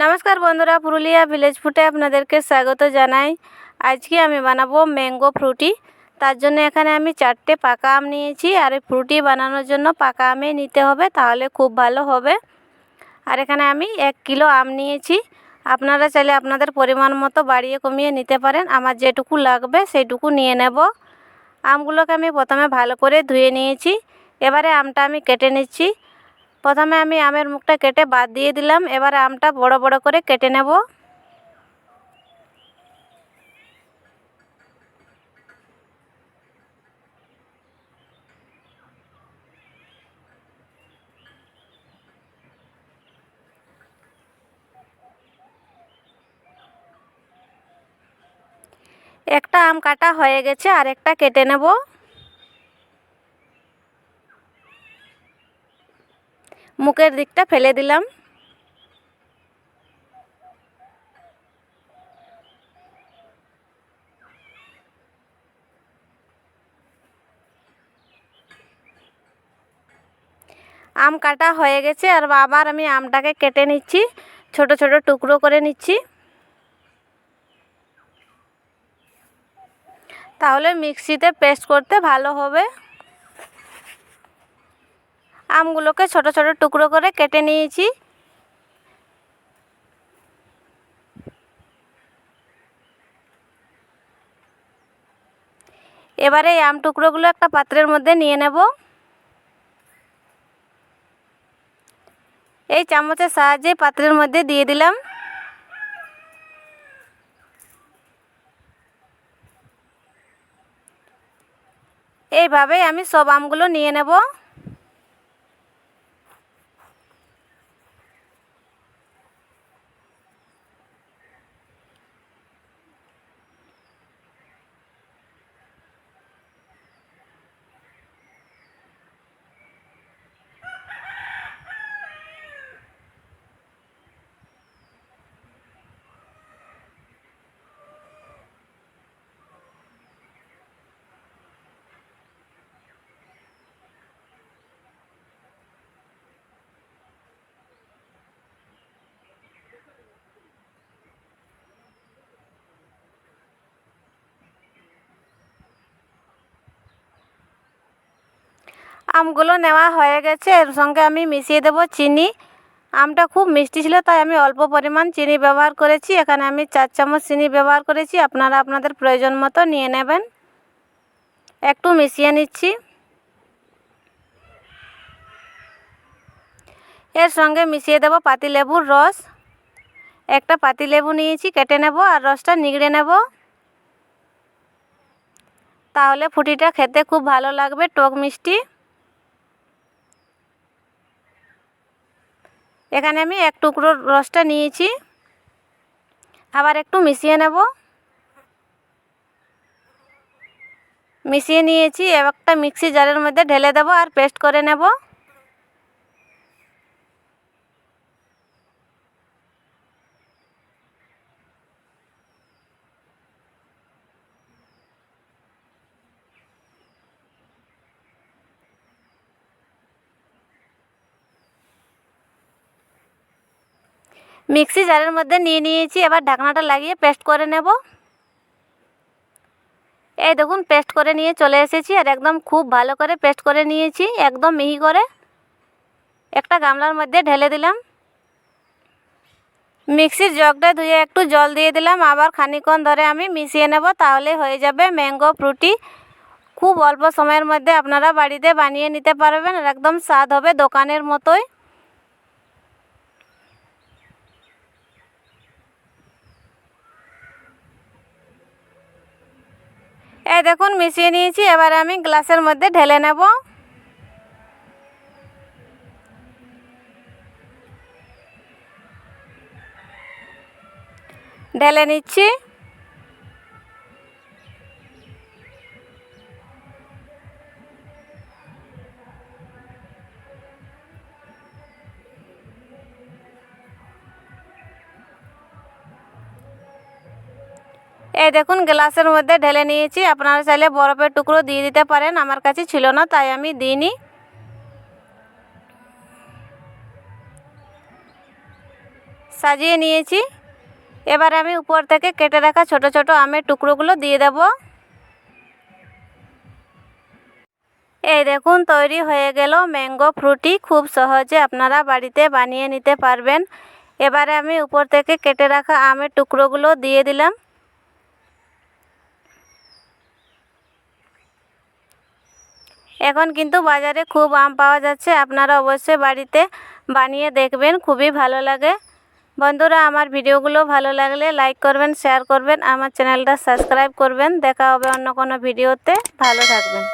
নমস্কার বন্ধুরা, পুরুলিয়া ভিলেজ ফুডে আপনাদেরকে স্বাগত জানাই। আজকে আমি বানাবো ম্যাঙ্গো ফ্রুটি। তার জন্য এখানে আমি 4টে পাকা আম নিয়েছি, আর এই ফ্রুটি বানানোর জন্য পাকা আমই নিতে হবে, তাহলে খুব ভালো হবে। আর এখানে আমি 1 কিলো আম নিয়েছি। আপনারা চাইলে আপনাদের পরিমাণ মতো বাড়িয়ে কমিয়ে নিতে পারেন। আমার যেটুকু লাগবে সেইটুকু নিয়ে নেব। আমগুলোকে আমি প্রথমে ভালো করে ধুয়ে নিয়েছি। এবারে আমটা আমি কেটে নিচ্ছি। প্রথমে আমি আমের মুখটা কেটে বাদ দিয়ে দিলাম। এবারে আমটা বড় বড় করে কেটে নেব। একটা আম কাটা হয়ে গেছে, আর একটা কেটে নেব। মুখের দিকটা ফেলে দিলাম। আম কাটা হয়ে গেছে, আর আবার আমি আমটাকে কেটে নিচ্ছি, ছোট ছোট টুকরো করে নিচ্ছি। তাহলে মিক্সিতে পেস্ট করতে ভালো হবে। আমগুলোকে ছোট ছোট টুকরো করে কেটে নিয়েছি। এবারে এই আম টুকরোগুলো একটা পাত্রের মধ্যে নিয়ে নেব। এই চামচের সাহায্যে পাত্রের মধ্যে দিয়ে দিলাম। এইভাবেই আমি সব আমগুলো নিয়ে নেব। আমগুলো নেওয়া হয়ে গেছে। এর সঙ্গে আমি মিশিয়ে দেব চিনি। আমটা খুব মিষ্টি ছিল, তাই আমি অল্প পরিমাণ চিনি ব্যবহার করেছি। এখানে আমি 4 চামচ চিনি ব্যবহার করেছি। আপনারা আপনাদের প্রয়োজন মতো নিয়ে নেবেন। একটু মিশিয়ে নিচ্ছি। এর সঙ্গে মিশিয়ে দেব পাতিলেবুর রস। একটা পাতিলেবু নিয়েছি, কেটে নেব আর রসটা নিগড়ে নেব। তাহলে ফ্রুটিটা খেতে খুব ভালো লাগবে, টক মিষ্টি। এখানে আমি 1 টুকরো রসটা নিয়েছি। আবার একটু মিশিয়ে নেব। মিশিয়ে নিয়েছি। একটা মিক্সি জারের মধ্যে ঢেলে দেব আর পেস্ট করে নেব। মিক্সি জারের মধ্যে নিয়ে নিয়েছি। এবার ঢাকনাটা লাগিয়ে পেস্ট করে নেব। এই দেখুন, পেস্ট করে নিয়ে চলে এসেছি, আর একদম খুব ভালো করে পেস্ট করে নিয়েছি, একদম মিহি করে। একটা গামলার মধ্যে ঢেলে দিলাম। মিক্সির জগটা ধুয়ে একটু জল দিয়ে দিলাম। আবার খানিকক্ষণ ধরে আমি মিশিয়ে নেব, তাহলে হয়ে যাবে ম্যাঙ্গো ফ্রুটি। খুব অল্প সময়ের মধ্যে আপনারা বাড়িতে বানিয়ে নিতে পারবেন, আর একদম স্বাদ হবে দোকানের মতোই। এই দেখুন, মিশিয়ে নিয়েছি। এবার আমি গ্লাসের মধ্যে ঢেলে নেব। ঢেলে নিচ্ছি। এই দেখুন, গ্লাসের মধ্যে ঢেলে নিয়েছি। আপনারা চাইলে বরফের টুকরো দিয়ে দিতে পারেন, আমার কাছে ছিল না তাই আমি দিইনি। সাজিয়ে নিয়েছি। এবার আমি উপর থেকে কেটে রাখা ছোট ছোট আমের টুকরোগুলো দিয়ে দেব। এই দেখুন তৈরি হয়ে গেল ম্যাঙ্গো ফ্রুটি। খুব সহজে আপনারা বাড়িতে বানিয়ে নিতে পারবেন। এবারে আমি উপর থেকে কেটে রাখা আমের টুকরোগুলো দিয়ে দিলাম। এখন কিন্তু বাজারে খুব আম পাওয়া যাচ্ছে, আপনারা অবশ্যই বাড়িতে বানিয়ে দেখবেন, খুবই ভালো লাগে। বন্ধুরা, আমার ভিডিওগুলো ভালো লাগলে লাইক করবেন, শেয়ার করবেন, আমার চ্যানেলটা সাবস্ক্রাইব করবেন। দেখা হবে অন্য কোনো ভিডিওতে। ভালো থাকবেন।